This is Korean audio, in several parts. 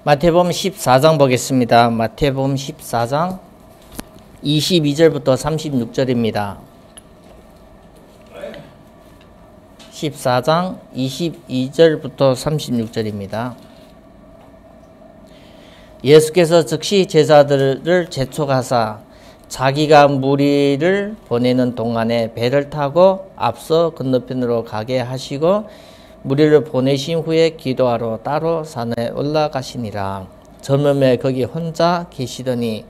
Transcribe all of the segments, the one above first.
마태복음 14장 보겠습니다. 마태복음 14장 22절부터 36절입니다. 14장 22절부터 36절입니다. 예수께서 즉시 제자들을 재촉하사 자기가 무리를 보내는 동안에 배를 타고 앞서 건너편으로 가게 하시고 무리를 보내신 후에 기도하러 따로 산에 올라가시니라. 저물매 거기 혼자 계시더니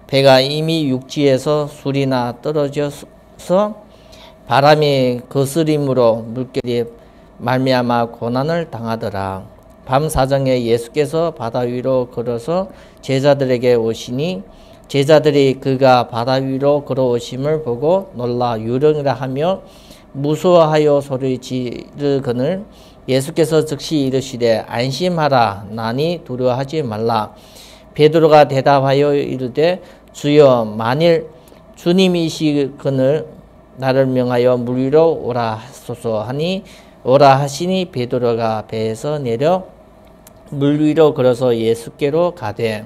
배가 이미 육지에서 술이나 떨어져서 바람이 거스림으로 물결이 말미암아 고난을 당하더라. 밤 사정에 예수께서 바다 위로 걸어서 제자들에게 오시니 제자들이 그가 바다 위로 걸어오심을 보고 놀라 유령이라 하며 무서워하여 소리 지르거늘 예수께서 즉시 이르시되 안심하라 나니 두려워하지 말라. 베드로가 대답하여 이르되 주여 만일 주님이시거늘 나를 명하여 물 위로 오라 하소서 하니 오라 하시니 베드로가 배에서 내려 물 위로 걸어서 예수께로 가되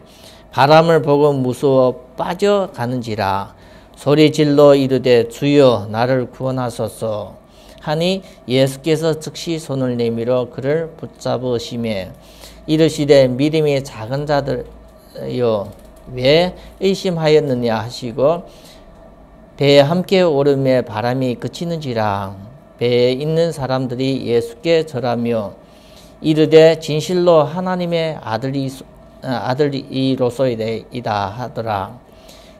바람을 보고 무서워 빠져가는지라. 소리질러 이르되 주여 나를 구원하소서 하니 예수께서 즉시 손을 내밀어 그를 붙잡으시매 이르시되 믿음이 작은 자들여 왜 의심하였느냐 하시고 배에 함께 오름에 바람이 그치는지라. 배에 있는 사람들이 예수께 절하며 이르되 진실로 하나님의 아들이로소이다 하더라.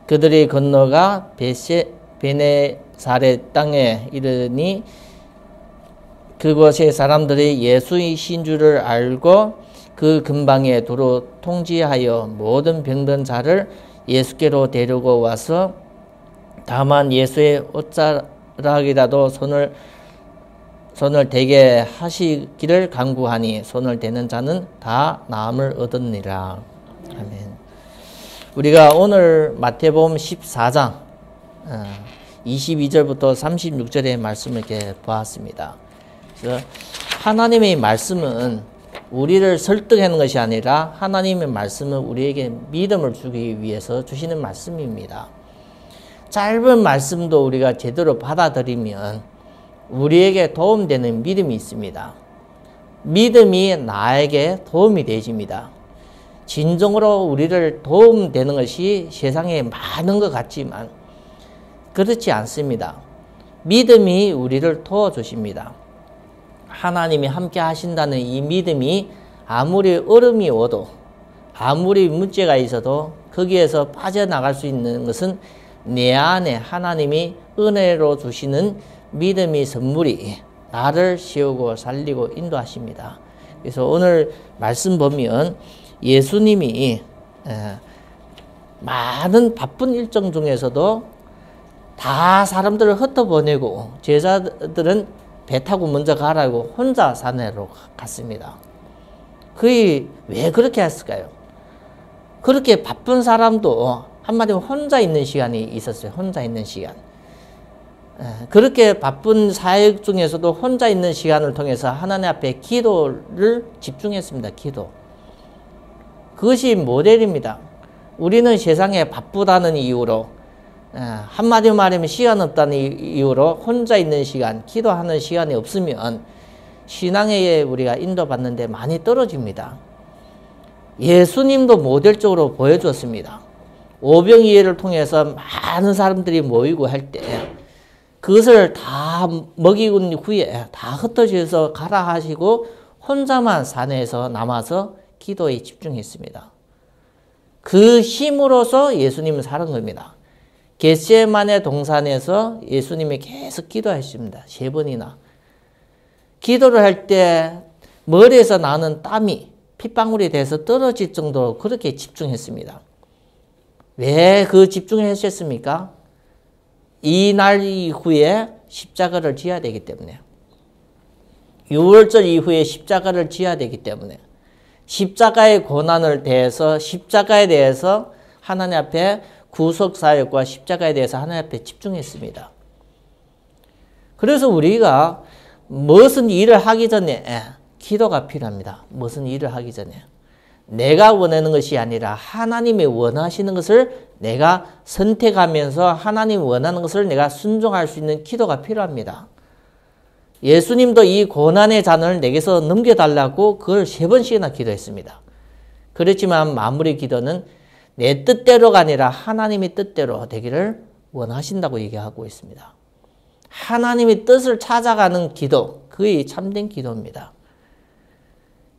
그들이 건너가 베네사렛 땅에 이르니 그곳의 사람들이 예수이신 줄을 알고 그 근방에 두루 통지하여 모든 병든 자를 예수께로 데리고 와서 다만 예수의 옷자락이라도 손을 대게 하시기를 간구하니 손을 대는 자는 다 나음을 얻었니라. 아멘. 우리가 오늘 마태복음 14장 22절부터 36절의 말씀을 이렇게 보았습니다. 그래서 하나님의 말씀은 우리를 설득하는 것이 아니라 하나님의 말씀은 우리에게 믿음을 주기 위해서 주시는 말씀입니다. 짧은 말씀도 우리가 제대로 받아들이면 우리에게 도움되는 믿음이 있습니다. 믿음이 나에게 도움이 되집니다. 진정으로 우리를 도움되는 것이 세상에 많은 것 같지만 그렇지 않습니다. 믿음이 우리를 도와주십니다. 하나님이 함께 하신다는 이 믿음이 아무리 얼음이 오도 아무리 문제가 있어도 거기에서 빠져나갈 수 있는 것은 내 안에 하나님이 은혜로 주시는 믿음의 선물이 나를 세우고 살리고 인도하십니다. 그래서 오늘 말씀 보면 예수님이 많은 바쁜 일정 중에서도 다 사람들을 흩어보내고 제자들은 배 타고 먼저 가라고 혼자 산으로 갔습니다. 그게 왜 그렇게 했을까요? 그렇게 바쁜 사람도 한마디로 혼자 있는 시간이 있었어요. 혼자 있는 시간. 그렇게 바쁜 사역 중에서도 혼자 있는 시간을 통해서 하나님 앞에 기도를 집중했습니다. 기도. 그것이 모델입니다. 우리는 세상에 바쁘다는 이유로 한마디로 말하면 시간 없다는 이유로 혼자 있는 시간, 기도하는 시간이 없으면 신앙에 우리가 인도받는데 많이 떨어집니다. 예수님도 모델적으로 보여주었습니다. 오병이어를 통해서 많은 사람들이 모이고 할 때 그것을 다 먹이고 후에 다 흩어져서 가라 하시고 혼자만 산에서 남아서 기도에 집중했습니다. 그 힘으로서 예수님은 사는 겁니다. 겟세마네 동산에서 예수님이 계속 기도하십니다. 3번이나. 기도를 할 때 머리에서 나는 땀이 핏방울이 돼서 떨어질 정도로 그렇게 집중했습니다. 왜 그 집중을 하셨습니까? 이 날 이후에 십자가를 지어야 되기 때문에. 6월절 이후에 십자가를 지어야 되기 때문에. 십자가의 고난을 대해서 십자가에 대해서 하나님 앞에 구속사역과 십자가에 대해서 하나님 앞에 집중했습니다. 그래서 우리가 무슨 일을 하기 전에 기도가 필요합니다. 무슨 일을 하기 전에. 내가 원하는 것이 아니라 하나님이 원하시는 것을 내가 선택하면서 하나님이 원하는 것을 내가 순종할 수 있는 기도가 필요합니다. 예수님도 이 고난의 잔을 내게서 넘겨달라고 그걸 3번씩이나 기도했습니다. 그렇지만 마무리 기도는 내 뜻대로가 아니라 하나님의 뜻대로 되기를 원하신다고 얘기하고 있습니다. 하나님의 뜻을 찾아가는 기도, 그게 참된 기도입니다.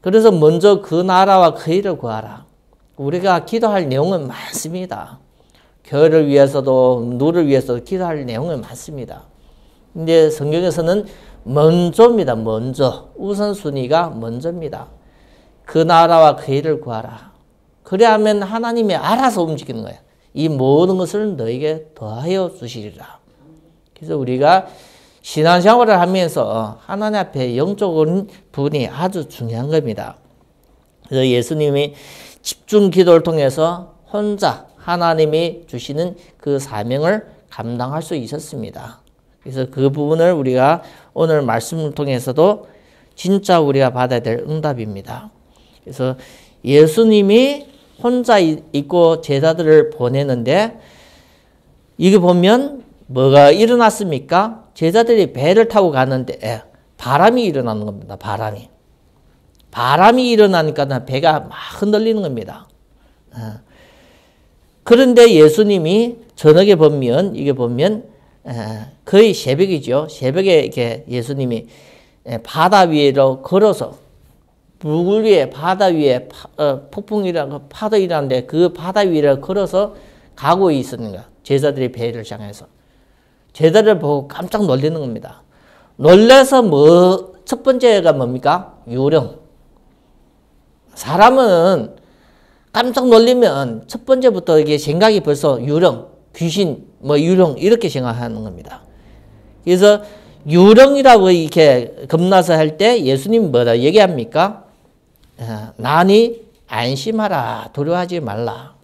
그래서 먼저 그 나라와 그 일을 구하라. 우리가 기도할 내용은 많습니다. 교회를 위해서도 누를 위해서도 기도할 내용은 많습니다. 근데 성경에서는 먼저입니다. 먼저. 우선순위가 먼저입니다. 그 나라와 그 일을 구하라. 그래야 하면 하나님이 알아서 움직이는 거예요. 이 모든 것을 너에게 더하여 주시리라. 그래서 우리가 신앙생활을 하면서 하나님 앞에 영적인 부분이 아주 중요한 겁니다. 그래서 예수님이 집중 기도를 통해서 혼자 하나님이 주시는 그 사명을 감당할 수 있었습니다. 그래서 그 부분을 우리가 오늘 말씀을 통해서도 진짜 우리가 받아야 될 응답입니다. 그래서 예수님이 혼자 있고 제자들을 보내는데 이게 보면 뭐가 일어났습니까? 제자들이 배를 타고 가는데 바람이 일어나는 겁니다. 바람이 일어나니까 배가 막 흔들리는 겁니다. 그런데 예수님이 저녁에 보면 이게 보면 거의 새벽이죠. 새벽에 이렇게 예수님이 바다 위로 걸어서 물 위에 바다 위에 폭풍이라고 파도 일하는데 그 바다 위를 걸어서 가고 있었는 거야. 제자들이 배를 향해서. 제자를 보고 깜짝 놀라는 겁니다. 놀라서 첫 번째가 뭡니까? 유령. 사람은 깜짝 놀리면 첫 번째부터 이게 생각이 벌써 유령, 귀신, 유령 이렇게 생각하는 겁니다. 그래서 유령이라고 이렇게 겁나서 할 때 예수님 뭐라 얘기합니까? 나니 안심하라, 두려워하지 말라.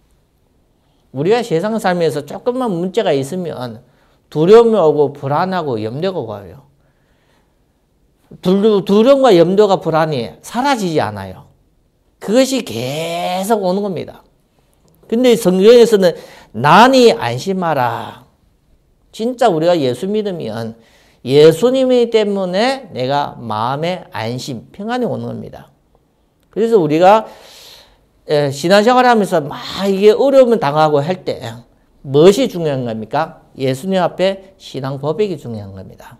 우리가 세상 살면서 조금만 문제가 있으면 두려움이 오고 불안하고 염려가 와요. 두려움과 염려가 불안이 사라지지 않아요. 그것이 계속 오는 겁니다. 근데 성경에서는 나니 안심하라. 진짜 우리가 예수 믿으면 예수님이 때문에 내가 마음에 안심, 평안이 오는 겁니다. 그래서 우리가 신앙생활 하면서 막 이게 어려움을 당하고 할 때 무엇이 중요한 겁니까? 예수님 앞에 신앙 고백이 중요한 겁니다.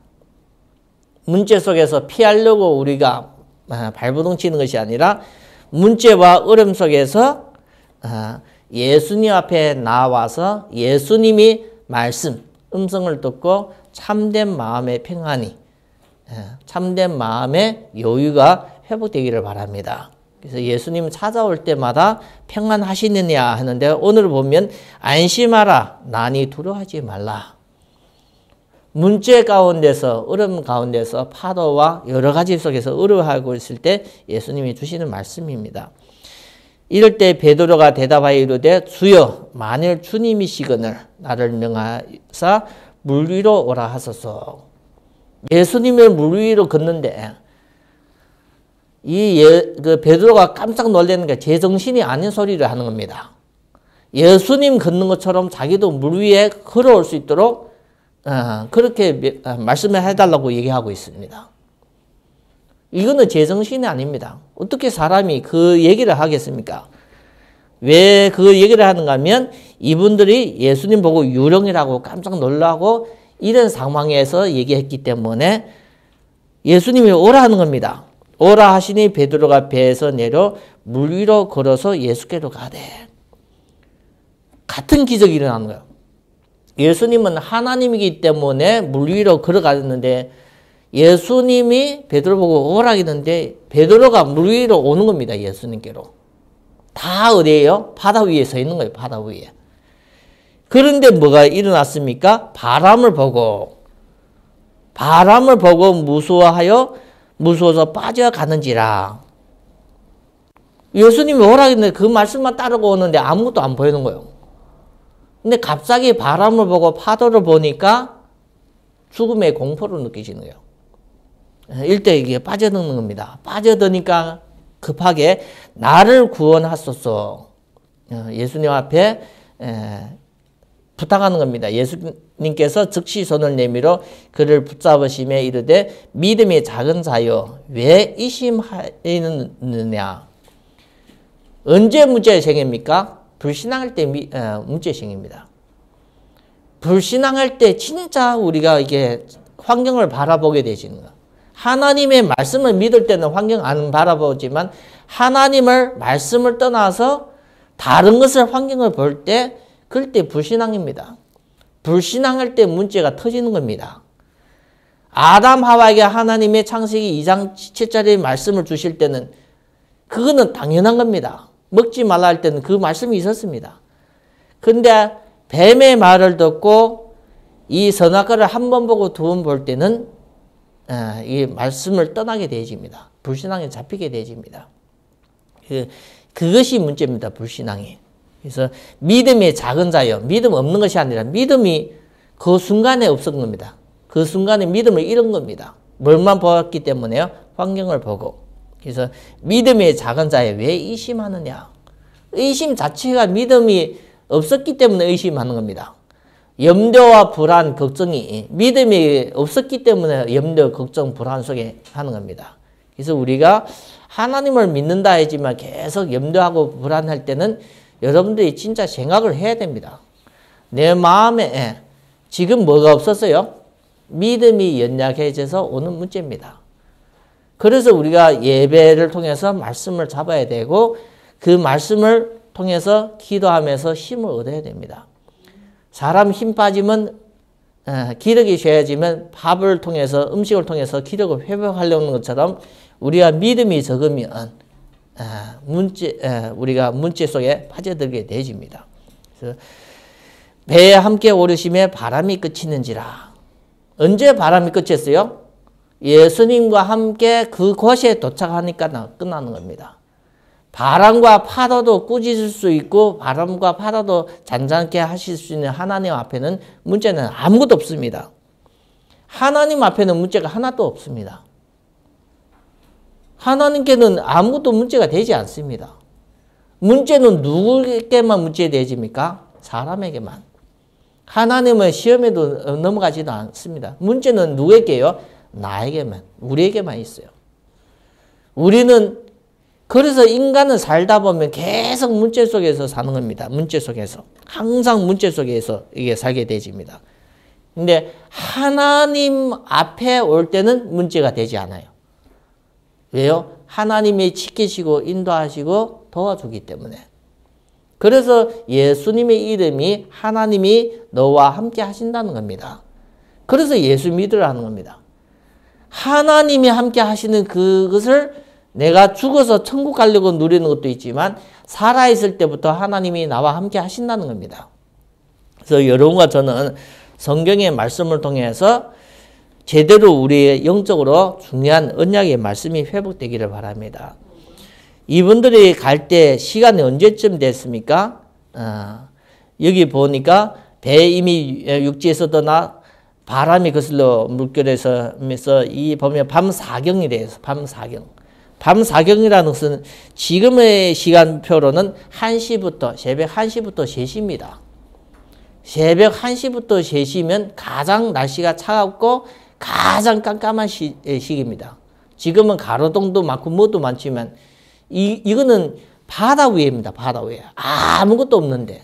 문제 속에서 피하려고 우리가 발버둥 치는 것이 아니라 문제와 어려움 속에서 예수님 앞에 나와서 예수님이 말씀, 음성을 듣고 참된 마음의 평안이, 참된 마음의 여유가 회복되기를 바랍니다. 그래서 예수님 찾아올 때마다 평안하시느냐 하는데 오늘 보면 안심하라, 나니 두려워하지 말라. 문제 가운데서, 어려움 가운데서 파도와 여러 가지 속에서 어려워하고 있을 때 예수님이 주시는 말씀입니다. 이럴 때 베드로가 대답하여 이르되 주여 만일 주님이시거늘 나를 명하사 물 위로 오라 하소서. 예수님을 물 위로 걷는데 그 베드로가 깜짝 놀라는 게 제정신이 아닌 소리를 하는 겁니다. 예수님 걷는 것처럼 자기도 물 위에 걸어올 수 있도록 그렇게 말씀을 해달라고 얘기하고 있습니다. 이거는 제정신이 아닙니다. 어떻게 사람이 그 얘기를 하겠습니까? 왜 그 얘기를 하는가 하면 이분들이 예수님 보고 유령이라고 깜짝 놀라고 이런 상황에서 얘기했기 때문에 예수님이 오라 하는 겁니다. 오라 하시니 베드로가 배에서 내려 물 위로 걸어서 예수께로 가되. 같은 기적이 일어나는 거예요. 예수님은 하나님이기 때문에 물 위로 걸어가는데 예수님이 베드로 보고 오라 했는데 베드로가 물 위로 오는 겁니다. 예수님께로. 다 어디예요? 바다 위에 서 있는 거예요. 바다 위에. 그런데 뭐가 일어났습니까? 바람을 보고 무서워서 빠져가는지라. 예수님이 오라 했는데 그 말씀만 따르고 오는데 아무것도 안 보이는 거예요. 근데 갑자기 바람을 보고 파도를 보니까 죽음의 공포를 느끼시는 거예요. 일대 이게 빠져드는 겁니다. 빠져드니까 급하게 나를 구원하소서 예수님 앞에 부탁하는 겁니다. 예수님께서 즉시 손을 내밀어 그를 붙잡으시며 이르되 믿음이 작은 자여 왜 의심하느냐. 언제 문제가 생깁니까? 불신앙할 때 문제 생깁니다. 불신앙할 때 진짜 우리가 이게 환경을 바라보게 되시는 거예요. 하나님의 말씀을 믿을 때는 환경 안 바라보지만 하나님을 말씀을 떠나서 다른 것을 환경을 볼 때 그럴 때 불신앙입니다. 불신앙할 때 문제가 터지는 겁니다. 아담 하와에게 하나님의 창세기 2장 7절의 말씀을 주실 때는 그거는 당연한 겁니다. 먹지 말라 할 때는 그 말씀이 있었습니다. 근데 뱀의 말을 듣고 이 선악과를 한 번 보고 두 번 볼 때는 이 말씀을 떠나게 되어집니다. 불신앙에 잡히게 되어집니다. 그것이 문제입니다. 불신앙이. 그래서 믿음이 작은 자요. 믿음 없는 것이 아니라 믿음이 그 순간에 없었던 겁니다. 그 순간에 믿음을 잃은 겁니다. 뭘만 보았기 때문에요? 환경을 보고. 그래서 믿음이 작은 자에 왜 의심하느냐? 의심 자체가 믿음이 없었기 때문에 의심하는 겁니다. 염려와 불안, 걱정이 믿음이 없었기 때문에 염려, 걱정, 불안 속에 하는 겁니다. 그래서 우리가 하나님을 믿는다 하지만 계속 염려하고 불안할 때는 여러분들이 진짜 생각을 해야 됩니다. 내 마음에 지금 뭐가 없었어요? 믿음이 연약해져서 오는 문제입니다. 그래서 우리가 예배를 통해서 말씀을 잡아야 되고 그 말씀을 통해서 기도하면서 힘을 얻어야 됩니다. 사람 힘 빠지면 기력이 쇠해지면 밥을 통해서 음식을 통해서 기력을 회복하려는 것처럼 우리가 믿음이 적으면 우리가 문제 속에 빠져들게 되집니다. 그래서 배에 함께 오르심에 바람이 그치는지라. 언제 바람이 그쳤어요? 예수님과 함께 그곳에 도착하니까 끝나는 겁니다. 바람과 파도도 꾸짖을 수 있고 바람과 파도도 잔잔케 하실 수 있는 하나님 앞에는 문제는 아무것도 없습니다. 하나님 앞에는 문제가 하나도 없습니다. 하나님께는 아무것도 문제가 되지 않습니다. 문제는 누구에게만 문제되집니까? 사람에게만. 하나님은 시험에도 넘어가지도 않습니다. 문제는 누구에게요? 나에게만, 우리에게만 있어요. 우리는 그래서 인간은 살다 보면 계속 문제 속에서 사는 겁니다. 문제 속에서. 항상 문제 속에서 이게 살게 되집니다. 근데 하나님 앞에 올 때는 문제가 되지 않아요. 왜요? 하나님이 지키시고 인도하시고 도와주기 때문에. 그래서 예수님의 이름이 하나님이 너와 함께 하신다는 겁니다. 그래서 예수 믿으라는 겁니다. 하나님이 함께 하시는 그것을 내가 죽어서 천국 가려고 누리는 것도 있지만 살아있을 때부터 하나님이 나와 함께 하신다는 겁니다. 그래서 여러분과 저는 성경의 말씀을 통해서 제대로 우리의 영적으로 중요한 언약의 말씀이 회복되기를 바랍니다. 이분들이 갈 때 시간이 언제쯤 됐습니까? 여기 보니까 배 이미 육지에서 떠나 바람이 거슬러 물결에서 이 보면 밤 사경이래요. 밤 사경. 밤 사경이라는 것은 지금의 시간표로는 1시부터 새벽 1시부터 3시입니다. 새벽 1시부터 3시면 가장 날씨가 차갑고 가장 깜깜한 시기입니다. 지금은 가로등도 많고 뭐도 많지만 이거는 바다 위에입니다. 바다 위에. 아무것도 없는데.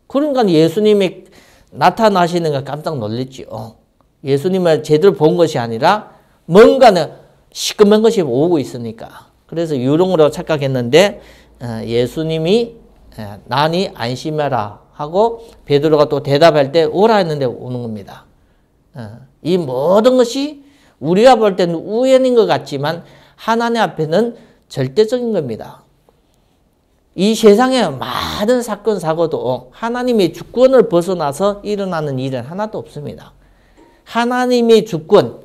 그러니까 예수님이 나타나시는 거 깜짝 놀랐죠. 예수님을 제대로 본 것이 아니라 뭔가는 시커먼 것이 오고 있으니까. 그래서 유령으로 착각했는데 예수님이 나니 안심해라 하고 베드로가 또 대답할 때 오라 했는데 오는 겁니다. 이 모든 것이 우리가 볼 때는 우연인 것 같지만 하나님 앞에는 절대적인 겁니다. 이 세상에 많은 사건 사고도 하나님의 주권을 벗어나서 일어나는 일은 하나도 없습니다. 하나님의 주권,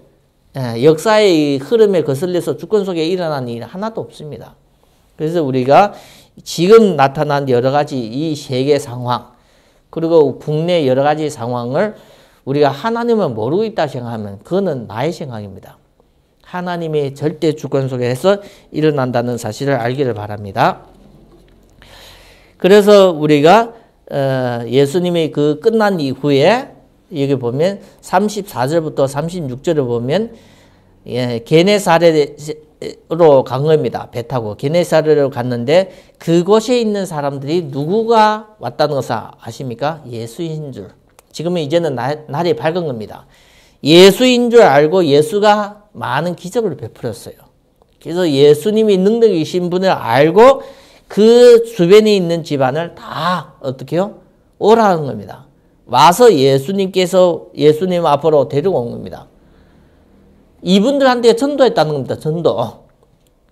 역사의 흐름에 거슬려서 주권 속에 일어나는 일은 하나도 없습니다. 그래서 우리가 지금 나타난 여러 가지 이 세계 상황, 그리고 국내 여러 가지 상황을 우리가 하나님을 모르고 있다 생각하면 그거는 나의 생각입니다. 하나님의 절대 주권 속에서 일어난다는 사실을 알기를 바랍니다. 그래서 우리가 예수님이 그 끝난 이후에 여기 보면 34절부터 36절을 보면 게네사렛으로 간 겁니다. 배 타고 게네사렛으로 갔는데 그곳에 있는 사람들이 누구가 왔다는 것을 아십니까? 예수인 줄. 지금은 이제는 날이 밝은 겁니다. 예수인 줄 알고 예수가 많은 기적을 베풀었어요. 그래서 예수님이 능력이신 분을 알고 그 주변에 있는 집안을 다 어떻게 해요? 오라는 겁니다. 와서 예수님께서 예수님 앞으로 데리고 온 겁니다. 이분들한테 전도했다는 겁니다. 전도.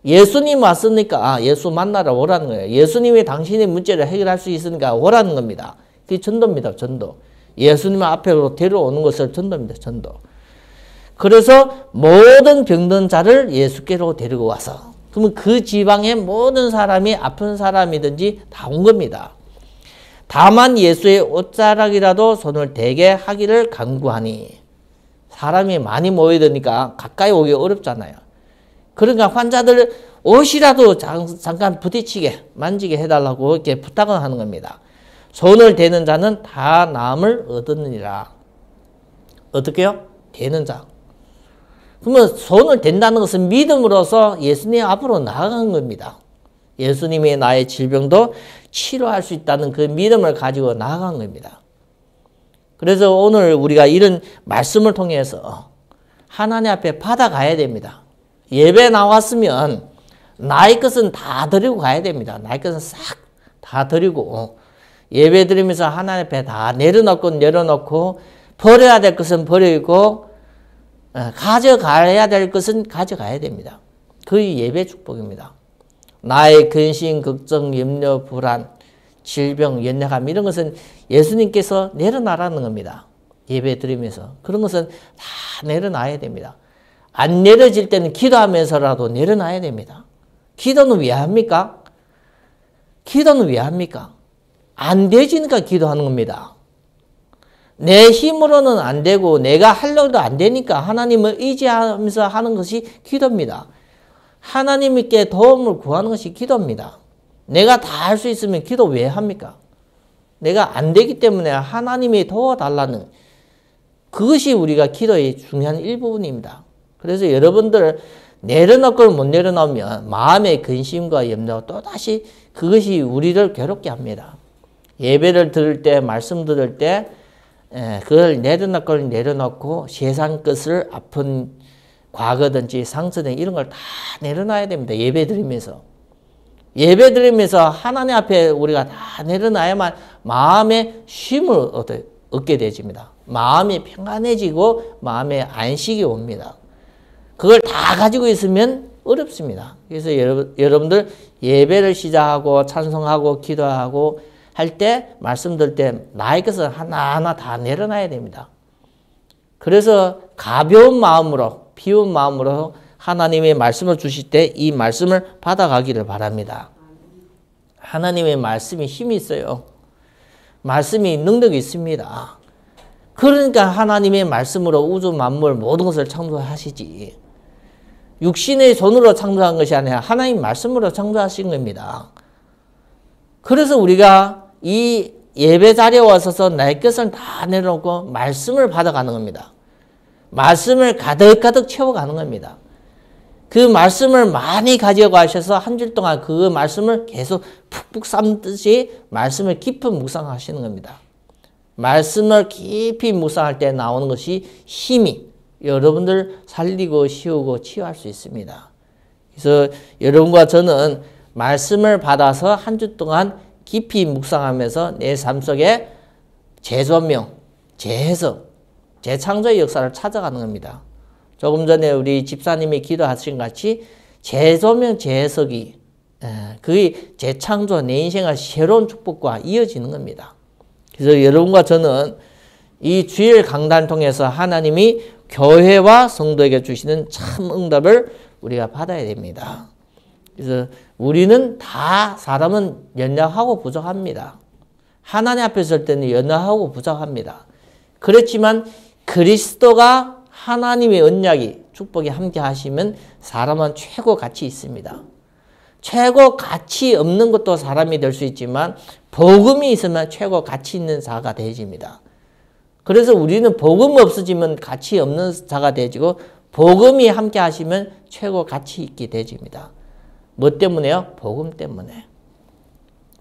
예수님 왔으니까 예수 만나러 오라는 거예요. 예수님이 당신의 문제를 해결할 수 있으니까 오라는 겁니다. 그게 전도입니다. 전도. 예수님 앞으로 데려오는 것을 전도입니다. 전도. 그래서 모든 병든 자를 예수께로 데리고 와서 그러면 그 지방의 모든 사람이 아픈 사람이든지 다 온 겁니다. 다만 예수의 옷자락이라도 손을 대게 하기를 간구하니 사람이 많이 모여드니까 가까이 오기 어렵잖아요. 그러니까 환자들 옷이라도 잠깐 부딪히게 만지게 해달라고 이렇게 부탁을 하는 겁니다. 손을 대는 자는 다 나음을 얻으니라. 어떻게요? 대는 자. 그러면 손을 댄다는 것은 믿음으로써 예수님 앞으로 나아간 겁니다. 예수님이 나의 질병도 치료할 수 있다는 그 믿음을 가지고 나아간 겁니다. 그래서 오늘 우리가 이런 말씀을 통해서 하나님 앞에 받아가야 됩니다. 예배 나왔으면 나의 것은 다 드리고 가야 됩니다. 나의 것은 싹 다 드리고 예배 드리면서 하나님 앞에 다 내려놓고 버려야 될 것은 버리고 가져가야 될 것은 가져가야 됩니다. 그게 예배 축복입니다. 나의 근심, 걱정, 염려, 불안, 질병, 연약함 이런 것은 예수님께서 내려놔라는 겁니다. 예배 드리면서. 그런 것은 다 내려놔야 됩니다. 안 내려질 때는 기도하면서라도 내려놔야 됩니다. 기도는 왜 합니까? 기도는 왜 합니까? 안 되지니까 기도하는 겁니다. 내 힘으로는 안 되고 내가 하려도 안 되니까 하나님을 의지하면서 하는 것이 기도입니다. 하나님께 도움을 구하는 것이 기도입니다. 내가 다 할 수 있으면 기도 왜 합니까? 내가 안 되기 때문에 하나님이 도와달라는 그것이 우리가 기도의 중요한 일부분입니다. 그래서 여러분들 내려놓고 못 내려놓으면 마음의 근심과 염려 또다시 그것이 우리를 괴롭게 합니다. 예배를 들을 때 말씀 들을 때 그걸 내려놓고 세상 것을 아픈 과거든지 상처든 이런 걸 다 내려놔야 됩니다. 예배 드리면서. 예배 드리면서 하나님 앞에 우리가 다 내려놔야만 마음의 쉼을 얻게 되집니다. 마음이 평안해지고 마음의 안식이 옵니다. 그걸 다 가지고 있으면 어렵습니다. 그래서 여러분들 예배를 시작하고 찬송하고 기도하고 할 때 말씀 들 때 나의 것을 하나하나 다 내려놔야 됩니다. 그래서 가벼운 마음으로 비운 마음으로 하나님의 말씀을 주실 때 이 말씀을 받아가기를 바랍니다. 하나님의 말씀이 힘이 있어요. 말씀이 능력이 있습니다. 그러니까 하나님의 말씀으로 우주 만물 모든 것을 창조하시지. 육신의 손으로 창조한 것이 아니라 하나님 말씀으로 창조하신 겁니다. 그래서 우리가 이 예배 자리에 와서서 내 것을 다 내려놓고 말씀을 받아가는 겁니다. 말씀을 가득가득 채워가는 겁니다. 그 말씀을 많이 가져가셔서 한 주 동안 그 말씀을 계속 푹푹 삶듯이 말씀을 깊이 묵상하시는 겁니다. 말씀을 깊이 묵상할 때 나오는 것이 힘이 여러분들 살리고 씌우고 치유할 수 있습니다. 그래서 여러분과 저는 말씀을 받아서 한 주 동안 깊이 묵상하면서 내 삶 속에 재조명, 재해석, 재창조의 역사를 찾아가는 겁니다. 조금 전에 우리 집사님이 기도하신 같이 재조명, 재해석이 그게 재창조, 내 인생의 새로운 축복과 이어지는 겁니다. 그래서 여러분과 저는 이 주일 강단을 통해서 하나님이 교회와 성도에게 주시는 참 응답을 우리가 받아야 됩니다. 그래서 우리는 다 사람은 연약하고 부족합니다. 하나님 앞에 설 때는 연약하고 부족합니다. 그렇지만 그리스도가 하나님의 언약이 축복이 함께 하시면 사람은 최고 가치 있습니다. 최고 가치 없는 것도 사람이 될 수 있지만 복음이 있으면 최고 가치 있는 자가 되어집니다. 그래서 우리는 복음 없어지면 가치 없는 자가 되어지고 복음이 함께 하시면 최고 가치 있게 되어집니다. 뭐 때문에요? 복음 때문에.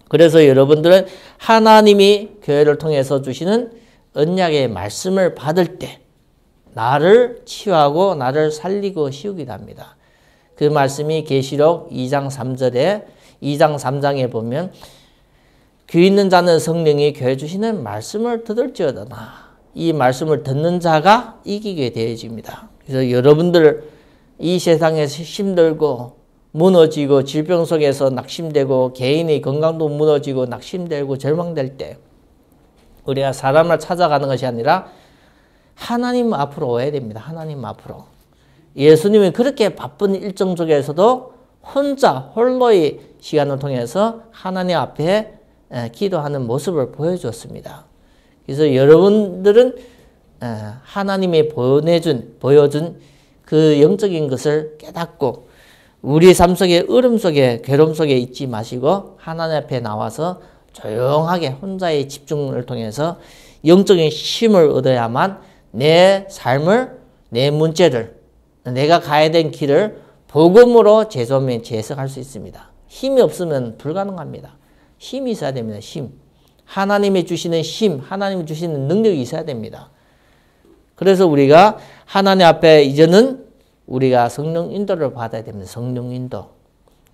그래서 여러분들은 하나님이 교회를 통해서 주시는 언약의 말씀을 받을 때 나를 치유하고 나를 살리고 씌우기도 합니다. 그 말씀이 계시록 2장 3절에 2장 3장에 보면 귀 있는 자는 성령이 교회 주시는 말씀을 듣을지어다나 이 말씀을 듣는 자가 이기게 되어집니다. 그래서 여러분들 이 세상에서 힘들고 무너지고 질병 속에서 낙심되고 개인의 건강도 무너지고 낙심되고 절망될 때 우리가 사람을 찾아가는 것이 아니라 하나님 앞으로 와야 됩니다. 하나님 앞으로. 예수님이 그렇게 바쁜 일정 속에서도 혼자 홀로의 시간을 통해서 하나님 앞에 기도하는 모습을 보여줬습니다. 그래서 여러분들은 하나님이 보여준 그 영적인 것을 깨닫고 우리 삶 속에 얼음 속에 괴로움 속에 있지 마시고 하나님 앞에 나와서 조용하게 혼자의 집중을 통해서 영적인 힘을 얻어야만 내 삶을 내 문제를 내가 가야 된 길을 복음으로 재해석할 수 있습니다. 힘이 없으면 불가능합니다. 힘이 있어야 됩니다. 힘. 하나님이 주시는 힘, 하나님이 주시는 능력이 있어야 됩니다. 그래서 우리가 하나님 앞에 이제는 우리가 성령 인도를 받아야 됩니다. 성령 인도.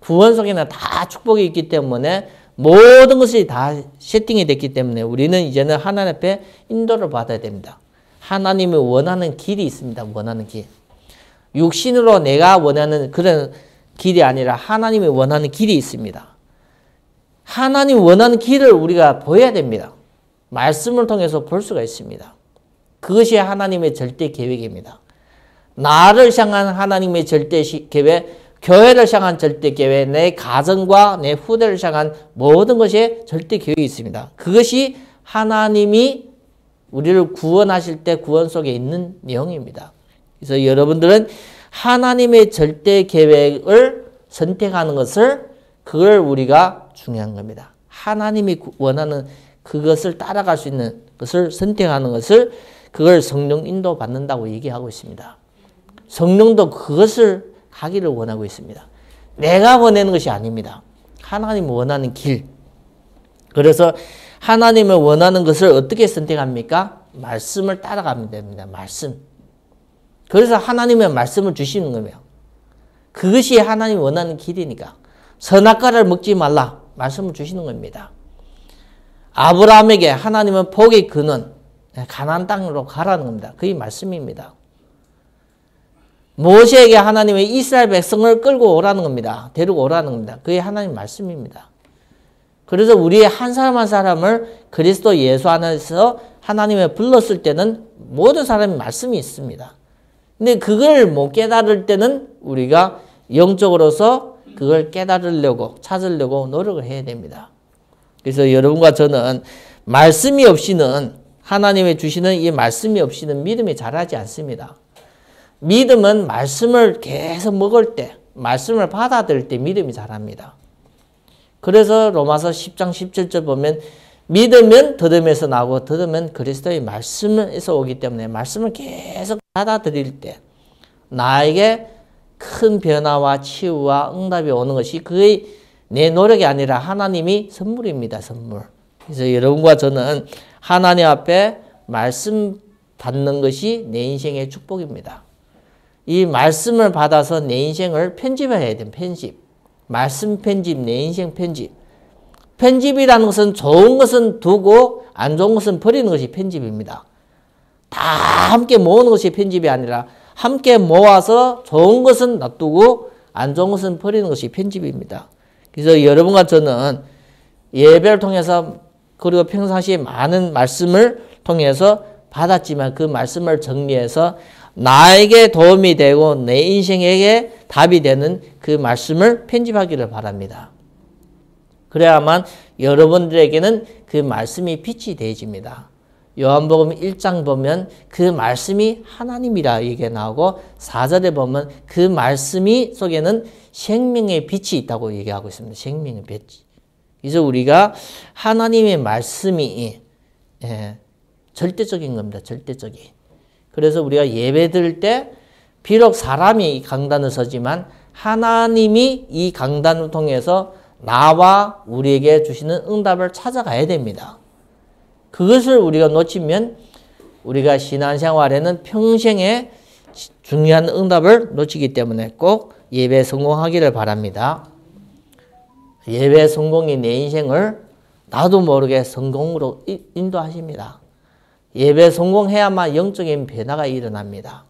구원 속에는 다 축복이 있기 때문에 모든 것이 다 세팅이 됐기 때문에 우리는 이제는 하나님 앞에 인도를 받아야 됩니다. 하나님이 원하는 길이 있습니다. 원하는 길. 육신으로 내가 원하는 그런 길이 아니라 하나님이 원하는 길이 있습니다. 하나님 원하는 길을 우리가 보여야 됩니다. 말씀을 통해서 볼 수가 있습니다. 그것이 하나님의 절대 계획입니다. 나를 향한 하나님의 절대 계획, 교회를 향한 절대 계획, 내 가정과 내 후대를 향한 모든 것에 절대 계획이 있습니다. 그것이 하나님이 우리를 구원하실 때 구원 속에 있는 내용입니다. 그래서 여러분들은 하나님의 절대 계획을 선택하는 것을 그걸 우리가 중요한 겁니다. 하나님이 원하는 그것을 따라갈 수 있는 것을 선택하는 것을 그걸 성령 인도 받는다고 얘기하고 있습니다. 성령도 그것을 하기를 원하고 있습니다. 내가 보내는 것이 아닙니다. 하나님 원하는 길. 그래서 하나님을 원하는 것을 어떻게 선택합니까? 말씀을 따라가면 됩니다. 말씀. 그래서 하나님의 말씀을 주시는 거예요. 그것이 하나님이 원하는 길이니까. 선악과를 먹지 말라. 말씀을 주시는 겁니다. 아브라함에게 하나님은 복의 근원, 가나안 땅으로 가라는 겁니다. 그게 말씀입니다. 모세에게 하나님은 이스라엘 백성을 끌고 오라는 겁니다. 데리고 오라는 겁니다. 그게 하나님 말씀입니다. 그래서 우리 한 사람 한 사람을 그리스도 예수 안에서 하나님을 불렀을 때는 모든 사람이 말씀이 있습니다. 근데 그걸 못 깨달을 때는 우리가 영적으로서 그걸 깨달으려고 찾으려고 노력을 해야 됩니다. 그래서 여러분과 저는 말씀이 없이는 하나님이 주시는 이 말씀이 없이는 믿음이 자라지 않습니다. 믿음은 말씀을 계속 먹을 때, 말씀을 받아들일 때 믿음이 자랍니다. 그래서 로마서 10장 17절 보면 믿으면 더듬에서 나고 더듬은 그리스도의 말씀에서 오기 때문에 말씀을 계속 받아들일 때 나에게 큰 변화와 치유와 응답이 오는 것이 그의 내 노력이 아니라 하나님이 선물입니다. 선물. 그래서 여러분과 저는 하나님 앞에 말씀 받는 것이 내 인생의 축복입니다. 이 말씀을 받아서 내 인생을 편집해야 돼요. 편집. 말씀 편집, 내 인생 편집. 편집이라는 것은 좋은 것은 두고 안 좋은 것은 버리는 것이 편집입니다. 다 함께 모으는 것이 편집이 아니라 함께 모아서 좋은 것은 놔두고 안 좋은 것은 버리는 것이 편집입니다. 그래서 여러분과 저는 예배를 통해서 그리고 평상시에 많은 말씀을 통해서 받았지만 그 말씀을 정리해서 나에게 도움이 되고 내 인생에게 답이 되는 그 말씀을 편집하기를 바랍니다. 그래야만 여러분들에게는 그 말씀이 빛이 되어집니다. 요한복음 1장 보면 그 말씀이 하나님이라 얘기가 나오고 4절에 보면 그 말씀이 속에는 생명의 빛이 있다고 얘기하고 있습니다. 생명의 빛. 그래서 우리가 하나님의 말씀이 절대적인 겁니다. 절대적인. 그래서 우리가 예배 드릴 때 비록 사람이 강단을 서지만 하나님이 이 강단을 통해서 나와 우리에게 주시는 응답을 찾아가야 됩니다. 그것을 우리가 놓치면 우리가 신앙생활에는 평생에 중요한 응답을 놓치기 때문에 꼭 예배 성공하기를 바랍니다. 예배 성공이 내 인생을 나도 모르게 성공으로 인도하십니다. 예배 성공해야만 영적인 변화가 일어납니다.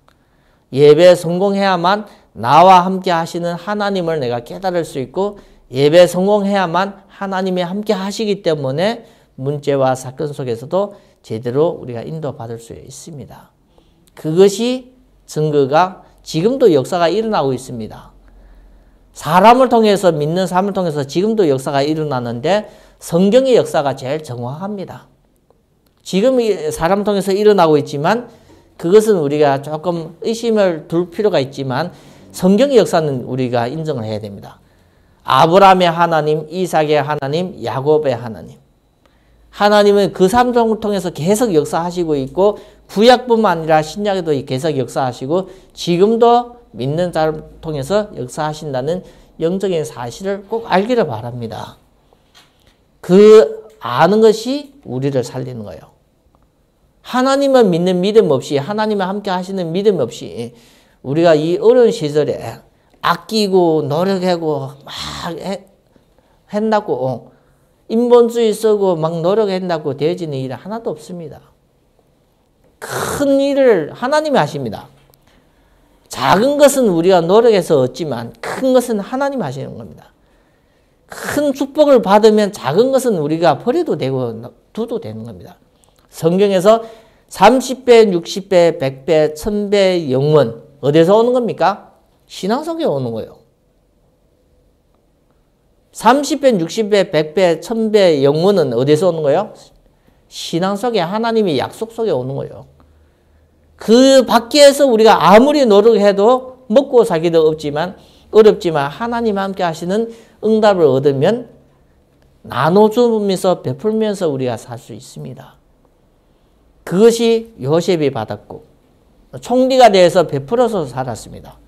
예배 성공해야만 나와 함께 하시는 하나님을 내가 깨달을 수 있고 예배 성공해야만 하나님이 함께 하시기 때문에 문제와 사건 속에서도 제대로 우리가 인도받을 수 있습니다. 그것이 증거가 지금도 역사가 일어나고 있습니다. 사람을 통해서 믿는 사람을 통해서 지금도 역사가 일어나는데 성경의 역사가 제일 정확합니다. 지금 사람을 통해서 일어나고 있지만 그것은 우리가 조금 의심을 둘 필요가 있지만 성경의 역사는 우리가 인정을 해야 됩니다. 아브라함의 하나님, 이삭의 하나님, 야곱의 하나님. 하나님은 그 사람들을 통해서 계속 역사하시고 있고 구약뿐만 아니라 신약에도 계속 역사하시고 지금도 믿는 자를 통해서 역사하신다는 영적인 사실을 꼭 알기를 바랍니다. 그 아는 것이 우리를 살리는 거예요. 하나님을 믿는 믿음 없이 하나님과 함께 하시는 믿음 없이 우리가 이 어려운 시절에 아끼고 노력하고 막 한다고 인본주의 쓰고 막 노력한다고 되어지는 일은 하나도 없습니다. 큰 일을 하나님이 하십니다. 작은 것은 우리가 노력해서 얻지만 큰 것은 하나님이 하시는 겁니다. 큰 축복을 받으면 작은 것은 우리가 버려도 되고 둬도 되는 겁니다. 성경에서 30배, 60배, 100배, 1000배 영원 어디서 오는 겁니까? 신앙 속에 오는 거예요. 30배, 60배, 100배, 1000배 영원은 어디서 오는 거예요? 신앙 속에 하나님의 약속 속에 오는 거예요. 그 밖에서 우리가 아무리 노력해도 먹고 살기도 어렵지만 하나님 함께 하시는 응답을 얻으면 나눠주면서 베풀면서 우리가 살 수 있습니다. 그것이 요셉이 받았고 총리가 되어서 베풀어서 살았습니다.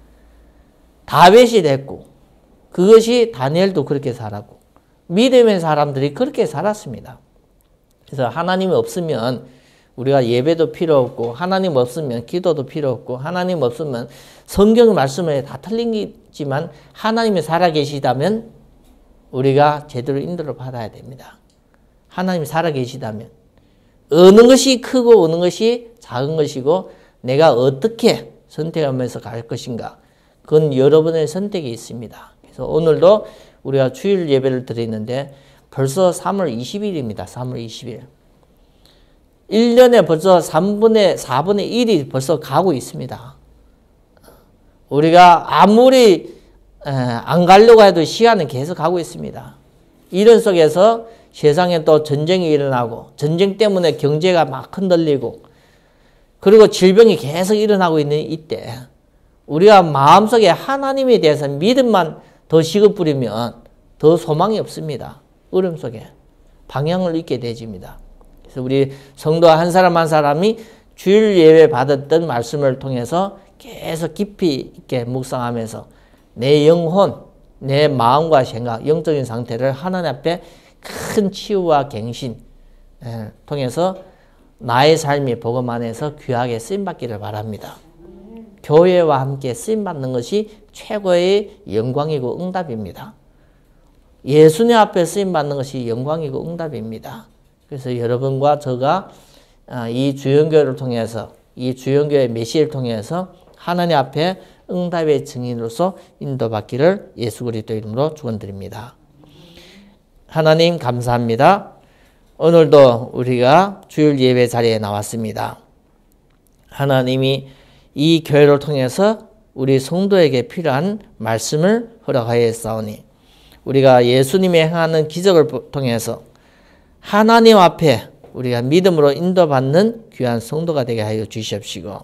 다윗이 됐고 그것이 다니엘도 그렇게 살았고 믿음의 사람들이 그렇게 살았습니다. 그래서 하나님이 없으면 우리가 예배도 필요 없고 하나님 없으면 기도도 필요 없고 하나님 없으면 성경 말씀에 다 틀리지만 하나님이 살아계시다면 우리가 제대로 인도를 받아야 됩니다. 하나님이 살아계시다면 어느 것이 크고 어느 것이 작은 것이고 내가 어떻게 선택하면서 갈 것인가 그건 여러분의 선택이 있습니다. 그래서 오늘도 우리가 주일 예배를 드리는데 벌써 3월 20일입니다. 3월 20일. 1년에 벌써 4분의 1이 벌써 가고 있습니다. 우리가 아무리 안 가려고 해도 시간은 계속 가고 있습니다. 이런 속에서 세상에 또 전쟁이 일어나고 전쟁 때문에 경제가 막 흔들리고 그리고 질병이 계속 일어나고 있는 이때 우리가 마음속에 하나님에 대해서 믿음만 더 시급부리면 더 소망이 없습니다. 어려움 속에 방향을 잃게 되집니다. 그래서 우리 성도 한 사람 한 사람이 주일 예배 받았던 말씀을 통해서 계속 깊이 있게 묵상하면서 내 영혼, 내 마음과 생각, 영적인 상태를 하나님 앞에 큰 치유와 갱신 통해서 나의 삶이 복음 안에서 귀하게 쓰임받기를 바랍니다. 교회와 함께 쓰임받는 것이 최고의 영광이고 응답입니다. 예수님 앞에 쓰임받는 것이 영광이고 응답입니다. 그래서 여러분과 저가 이 주영교회를 통해서 이 주영교회 메시지를 통해서 하나님 앞에 응답의 증인으로서 인도받기를 예수 그리스도 이름으로 축원드립니다. 하나님 감사합니다. 오늘도 우리가 주일 예배 자리에 나왔습니다. 하나님이 이 교회를 통해서 우리 성도에게 필요한 말씀을 허락하였사오니 우리가 예수님이 행하는 기적을 통해서 하나님 앞에 우리가 믿음으로 인도받는 귀한 성도가 되게 하여 주시옵시고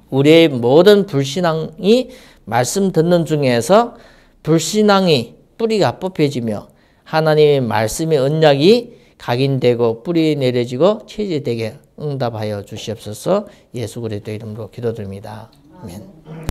우리의 모든 불신앙이 말씀 듣는 중에서 불신앙이 뿌리가 뽑혀지며 하나님의 말씀의 언약이 각인되고 뿌리 내려지고 체질되게 응답하여 주시옵소서. 예수 그리스도 이름으로 기도드립니다. 아멘.